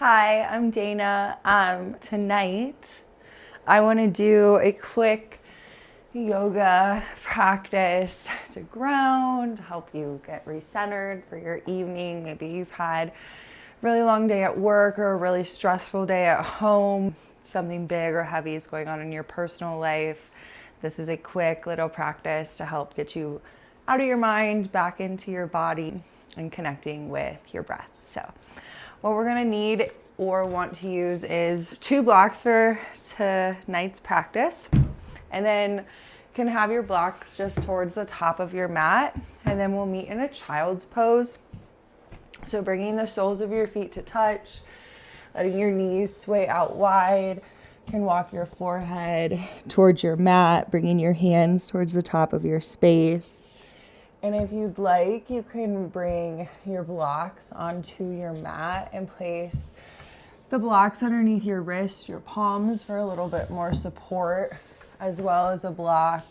Hi, I'm Dana. Tonight, I want to do a quick yoga practice to ground, help you get recentered for your evening. Maybe you've had a really long day at work or a really stressful day at home. Something big or heavy is going on in your personal life. This is a quick little practice to help get you out of your mind, back into your body, and connecting with your breath. So what we're gonna need or want to use is 2 blocks for tonight's practice. And then you can have your blocks just towards the top of your mat. And then we'll meet in a child's pose. So bringing the soles of your feet to touch, letting your knees sway out wide. You can walk your forehead towards your mat, bringing your hands towards the top of your space. And if you'd like, you can bring your blocks onto your mat and place the blocks underneath your wrists, your palms for a little bit more support, as well as a block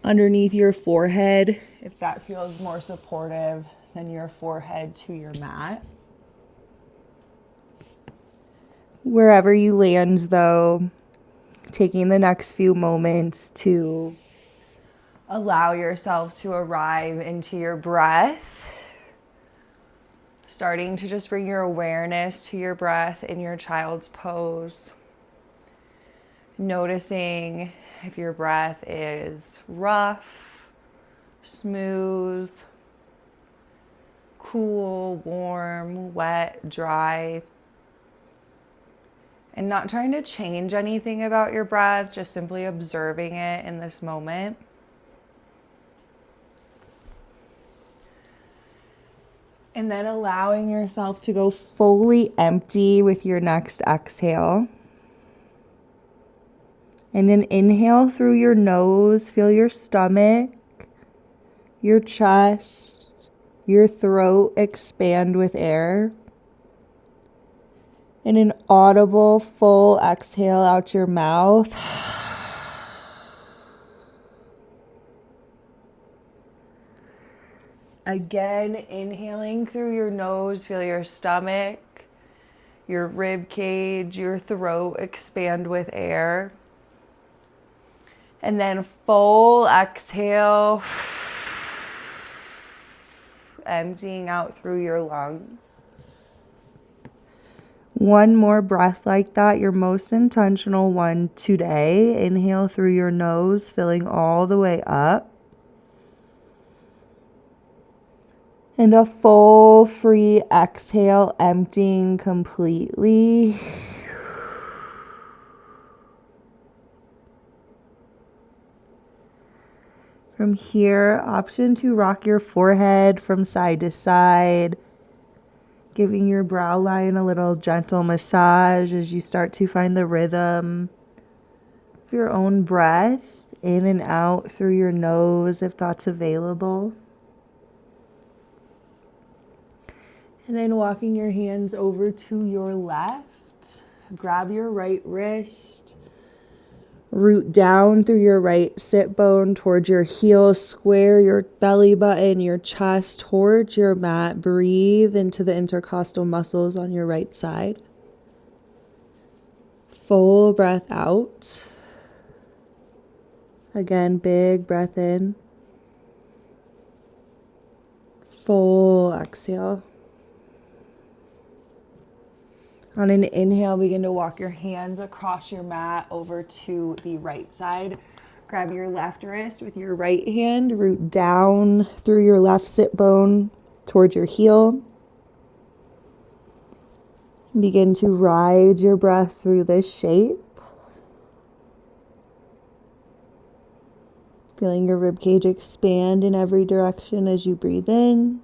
underneath your forehead if that feels more supportive than your forehead to your mat. Wherever you land, though, taking the next few moments to allow yourself to arrive into your breath, starting to just bring your awareness to your breath in your child's pose. Noticing if your breath is rough, smooth, cool, warm, wet, dry. And not trying to change anything about your breath, just simply observing it in this moment. And then allowing yourself to go fully empty with your next exhale. And an inhale through your nose, feel your stomach, your chest, your throat expand with air. And an audible full exhale out your mouth. Again, inhaling through your nose, feel your stomach, your rib cage, your throat expand with air. And then full exhale, emptying out through your lungs. One more breath like that, your most intentional one today. Inhale through your nose, filling all the way up. And a full free exhale, emptying completely. From here, option to rock your forehead from side to side, giving your brow line a little gentle massage as you start to find the rhythm of your own breath in and out through your nose if that's available. And then walking your hands over to your left, grab your right wrist, root down through your right sit bone towards your heel, square your belly button, your chest towards your mat. Breathe into the intercostal muscles on your right side. Full breath out. Again, big breath in. Full exhale. On an inhale, begin to walk your hands across your mat over to the right side. Grab your left wrist with your right hand, root down through your left sit bone towards your heel. Begin to ride your breath through this shape. Feeling your ribcage expand in every direction as you breathe in.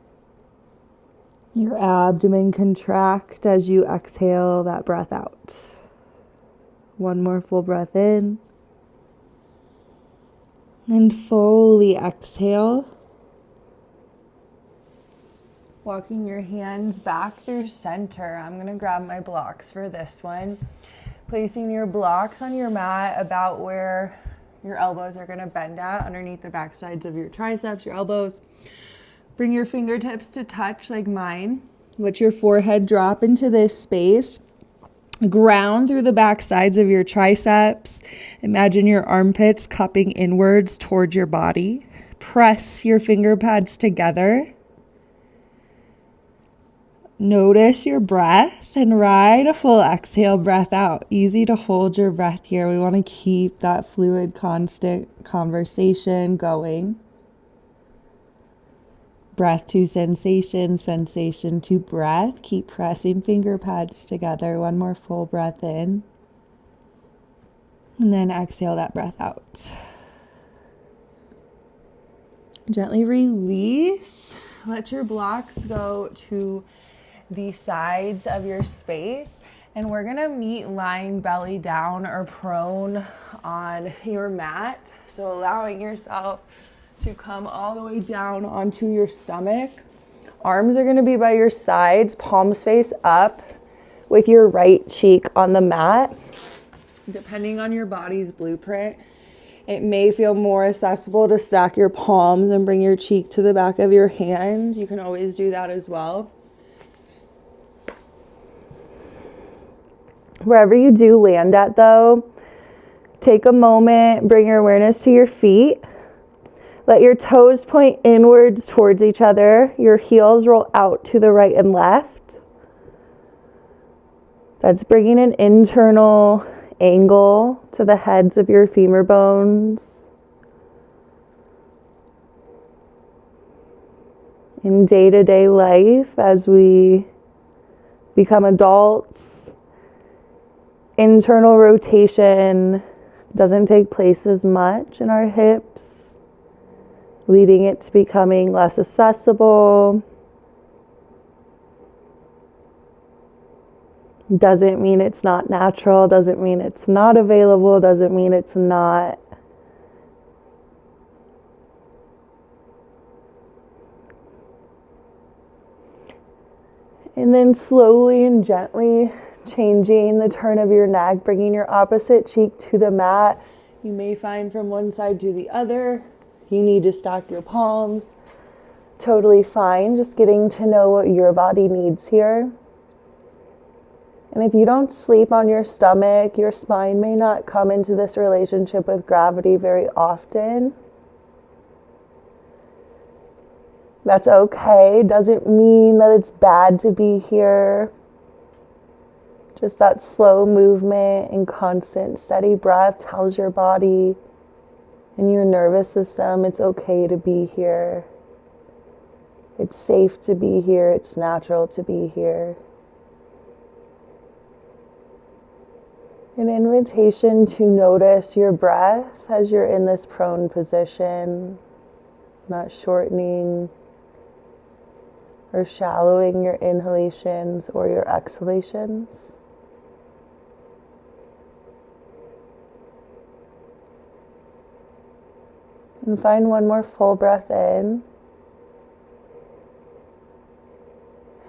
Your abdomen contract as you exhale that breath out. One more full breath in. And fully exhale. Walking your hands back through center. I'm going to grab my blocks for this one. Placing your blocks on your mat about where your elbows are going to bend at, underneath the back sides of your triceps, your elbows. Bring your fingertips to touch like mine. Let your forehead drop into this space. Ground through the back sides of your triceps. Imagine your armpits cupping inwards towards your body. Press your finger pads together. Notice your breath and ride a full exhale breath out. Easy to hold your breath here. We want to keep that fluid, constant conversation going. Breath to sensation, sensation to breath. Keep pressing finger pads together. One more full breath in. And then exhale that breath out. Gently release. Let your blocks go to the sides of your space, and we're gonna meet lying belly down or prone on your mat. So allowing yourself to come all the way down onto your stomach. Arms are gonna be by your sides, palms face up with your right cheek on the mat. Depending on your body's blueprint, it may feel more accessible to stack your palms and bring your cheek to the back of your hand. You can always do that as well. Wherever you do land at though, take a moment, bring your awareness to your feet. Let your toes point inwards towards each other. Your heels roll out to the right and left. That's bringing an internal angle to the heads of your femur bones. In day-to-day life, as we become adults, internal rotation doesn't take place as much in our hips, leading it to becoming less accessible. Doesn't mean it's not natural, doesn't mean it's not available, doesn't mean it's not and then slowly and gently changing the turn of your neck, bringing your opposite cheek to the mat. You may find from one side to the other, you need to stack your palms. Totally fine, just getting to know what your body needs here. And if you don't sleep on your stomach, your spine may not come into this relationship with gravity very often. That's okay. Doesn't mean that it's bad to be here. Just that slow movement and constant steady breath tells your body and your nervous system it's okay to be here. It's safe to be here. It's natural to be here. An invitation to notice your breath as you're in this prone position, not shortening or shallowing your inhalations or your exhalations. And find one more full breath in.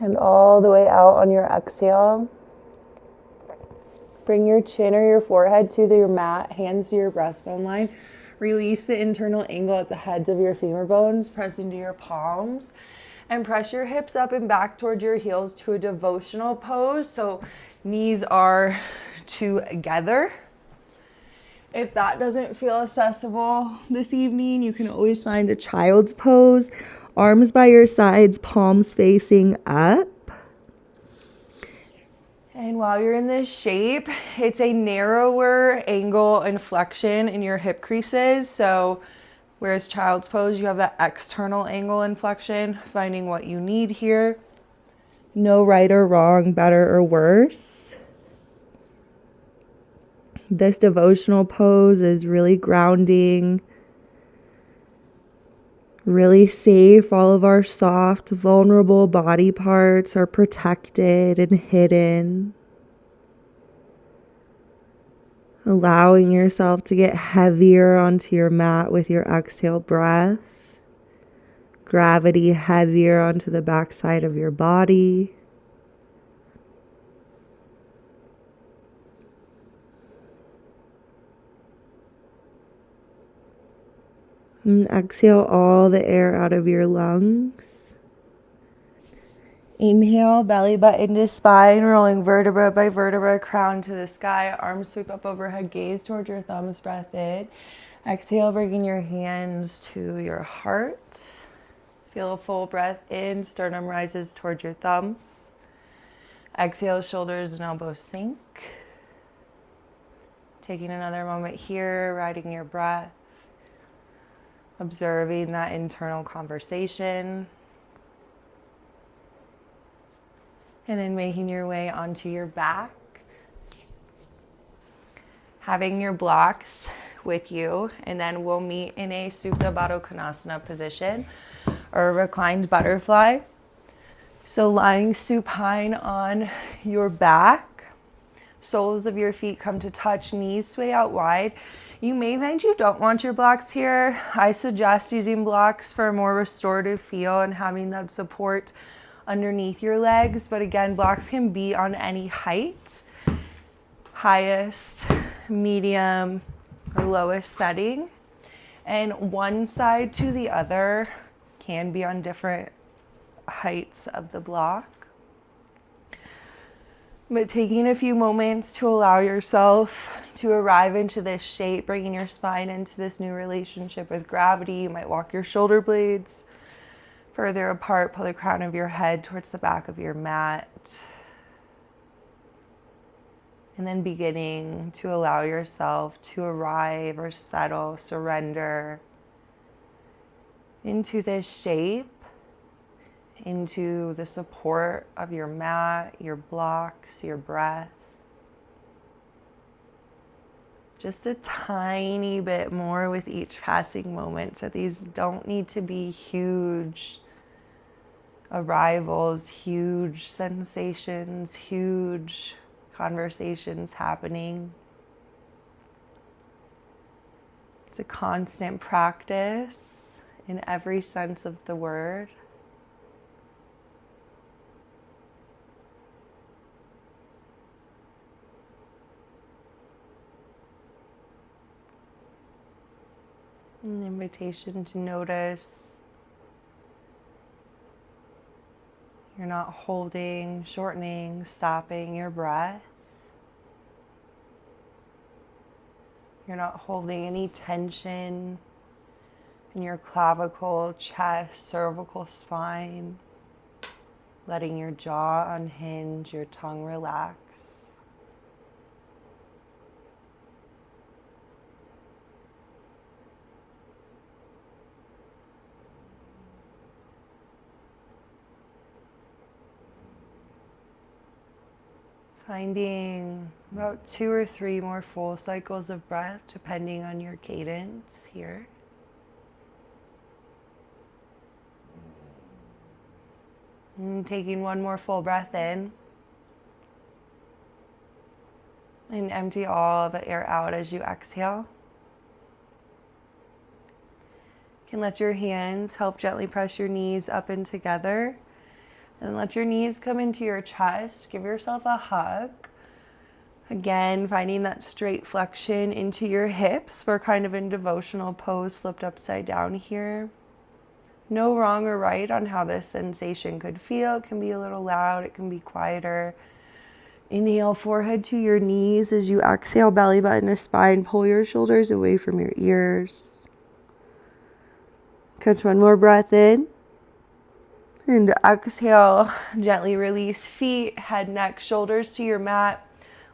And all the way out on your exhale. Bring your chin or your forehead to your mat, hands to your breastbone line. Release the internal angle at the heads of your femur bones. Press into your palms. And press your hips up and back towards your heels to a devotional pose. So knees are together. If that doesn't feel accessible this evening, you can always find a child's pose. Arms by your sides, palms facing up. And while you're in this shape, it's a narrower angle and flexion in your hip creases. So whereas child's pose, you have that external angle and flexion, finding what you need here. No right or wrong, better or worse. This devotional pose is really grounding, really safe. All of our soft, vulnerable body parts are protected and hidden. Allowing yourself to get heavier onto your mat with your exhale breath. Gravity heavier onto the backside of your body. And exhale all the air out of your lungs. Inhale, belly button to spine, rolling vertebra by vertebra, crown to the sky, arms sweep up overhead, gaze towards your thumbs, breath in. Exhale, bringing your hands to your heart. Feel a full breath in, sternum rises towards your thumbs. Exhale, shoulders and elbows sink. Taking another moment here, riding your breath, observing that internal conversation. And then making your way onto your back. Having your blocks with you, and then we'll meet in a Supta Baddha Konasana position or reclined butterfly. So lying supine on your back, soles of your feet come to touch, knees sway out wide. You may find you don't want your blocks here. I suggest using blocks for a more restorative feel and having that support underneath your legs. But again, blocks can be on any height, highest, medium, or lowest setting. And one side to the other can be on different heights of the block. But taking a few moments to allow yourself to arrive into this shape, bringing your spine into this new relationship with gravity. You might walk your shoulder blades further apart, pull the crown of your head towards the back of your mat. And then beginning to allow yourself to arrive or settle, surrender into this shape, into the support of your mat, your blocks, your breath. Just a tiny bit more with each passing moment. So these don't need to be huge arrivals, huge sensations, huge conversations happening. It's a constant practice in every sense of the word. An invitation to notice you're not holding, shortening, stopping your breath. You're not holding any tension in your clavicle, chest, cervical spine. Letting your jaw unhinge, your tongue relax. Finding about 2 or 3 more full cycles of breath, depending on your cadence here. And taking one more full breath in. And empty all the air out as you exhale. You can let your hands help gently press your knees up and together. And let your knees come into your chest. Give yourself a hug. Again, finding that straight flexion into your hips. We're kind of in devotional pose, flipped upside down here. No wrong or right on how this sensation could feel. It can be a little loud. It can be quieter. Inhale, forehead to your knees. As you exhale, belly button to spine. Pull your shoulders away from your ears. Catch one more breath in. And exhale, gently release feet, head, neck, shoulders to your mat.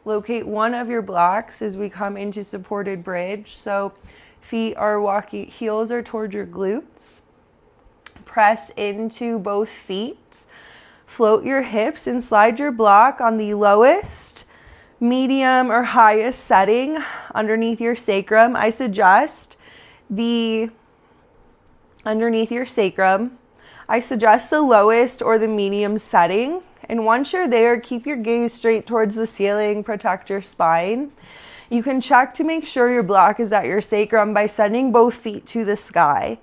Locate one of your blocks as we come into supported bridge. So feet are walking, heels are toward your glutes. Press into both feet. Float your hips and slide your block on the lowest, medium, or highest setting underneath your sacrum. I suggest underneath your sacrum. I suggest the lowest or the medium setting. And once you're there, keep your gaze straight towards the ceiling, protect your spine. You can check to make sure your block is at your sacrum by sending both feet to the sky.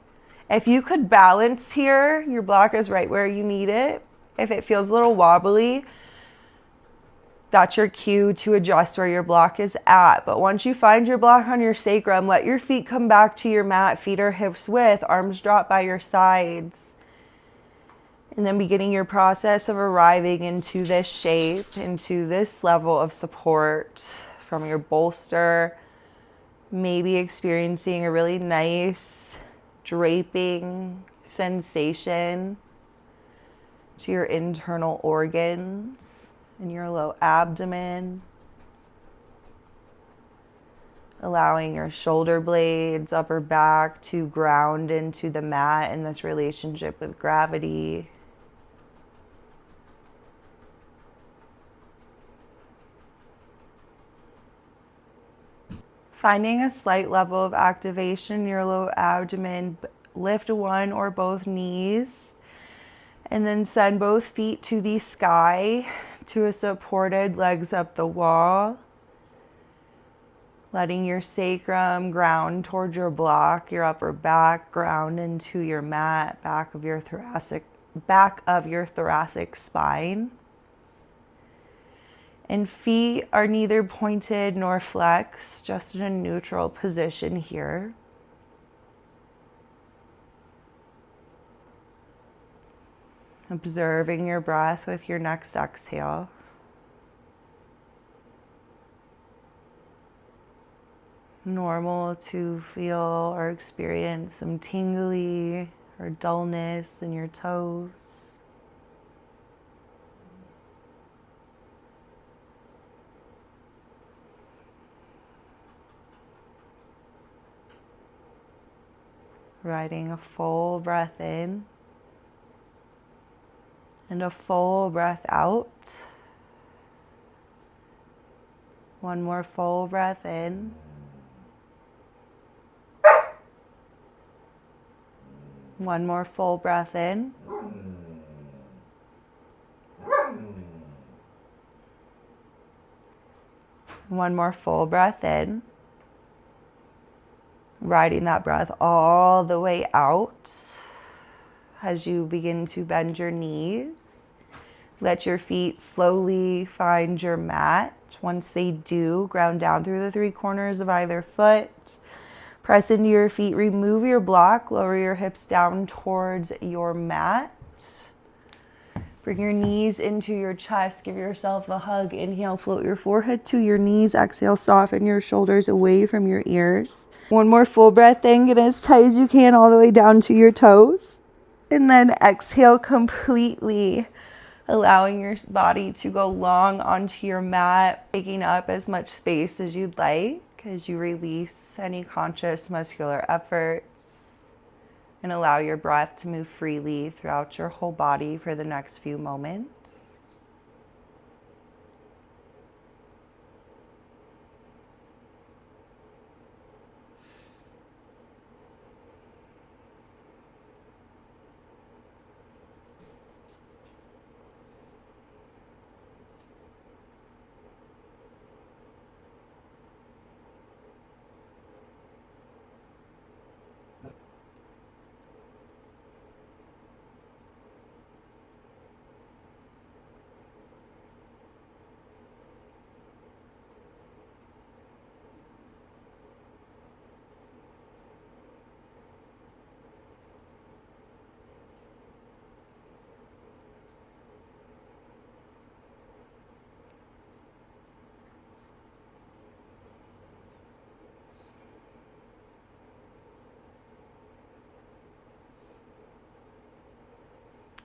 If you could balance here, your block is right where you need it. If it feels a little wobbly, that's your cue to adjust where your block is at. But once you find your block on your sacrum, let your feet come back to your mat, feet are hips width, arms drop by your sides. And then beginning your process of arriving into this shape, into this level of support from your bolster, maybe experiencing a really nice draping sensation to your internal organs in your low abdomen. Allowing your shoulder blades, upper back to ground into the mat in this relationship with gravity. Finding a slight level of activation in your low abdomen, lift one or both knees, and then send both feet to the sky, to a supported legs up the wall. Letting your sacrum ground towards your block, your upper back ground into your mat, back of your thoracic spine. And feet are neither pointed nor flexed, just in a neutral position here. Observing your breath with your next exhale. Normal to feel or experience some tingly or dullness in your toes. Riding a full breath in and a full breath out. One more full breath in. One more full breath in. One more full breath in. Riding that breath all the way out as you begin to bend your knees. Let your feet slowly find your mat. Once they do, ground down through the three corners of either foot. Press into your feet, remove your block, lower your hips down towards your mat. Bring your knees into your chest, give yourself a hug. Inhale, float your forehead to your knees. Exhale, soften your shoulders away from your ears. One more full breath in, get as tight as you can all the way down to your toes. And then exhale completely, allowing your body to go long onto your mat, taking up as much space as you'd like as you release any conscious muscular efforts and allow your breath to move freely throughout your whole body for the next few moments.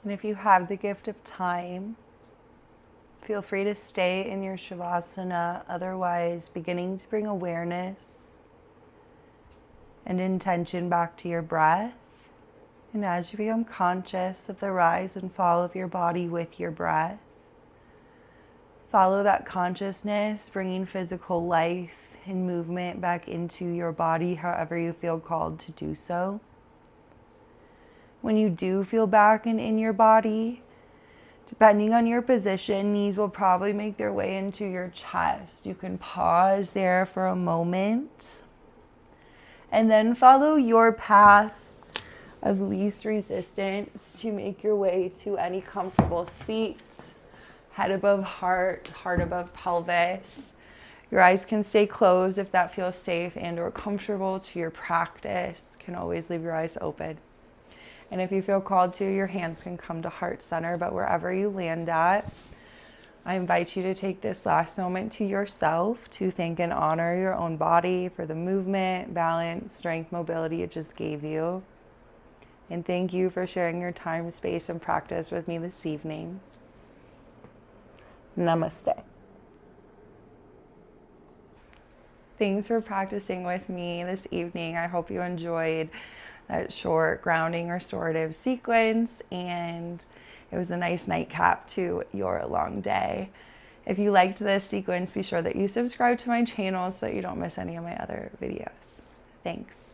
And if you have the gift of time, feel free to stay in your Shavasana, otherwise beginning to bring awareness and intention back to your breath. And as you become conscious of the rise and fall of your body with your breath, follow that consciousness, bringing physical life and movement back into your body, however you feel called to do so. When you do feel back and in your body, depending on your position, these will probably make their way into your chest. You can pause there for a moment and then follow your path of least resistance to make your way to any comfortable seat. Head above heart, heart above pelvis. Your eyes can stay closed if that feels safe and or comfortable to your practice. You can always leave your eyes open. And if you feel called to, your hands can come to heart center, but wherever you land at, I invite you to take this last moment to yourself to thank and honor your own body for the movement, balance, strength, mobility it just gave you. And thank you for sharing your time, space, and practice with me this evening. Namaste. Thanks for practicing with me this evening. I hope you enjoyed that short grounding restorative sequence, and it was a nice nightcap to your long day. If you liked this sequence, be sure that you subscribe to my channel so that you don't miss any of my other videos. Thanks.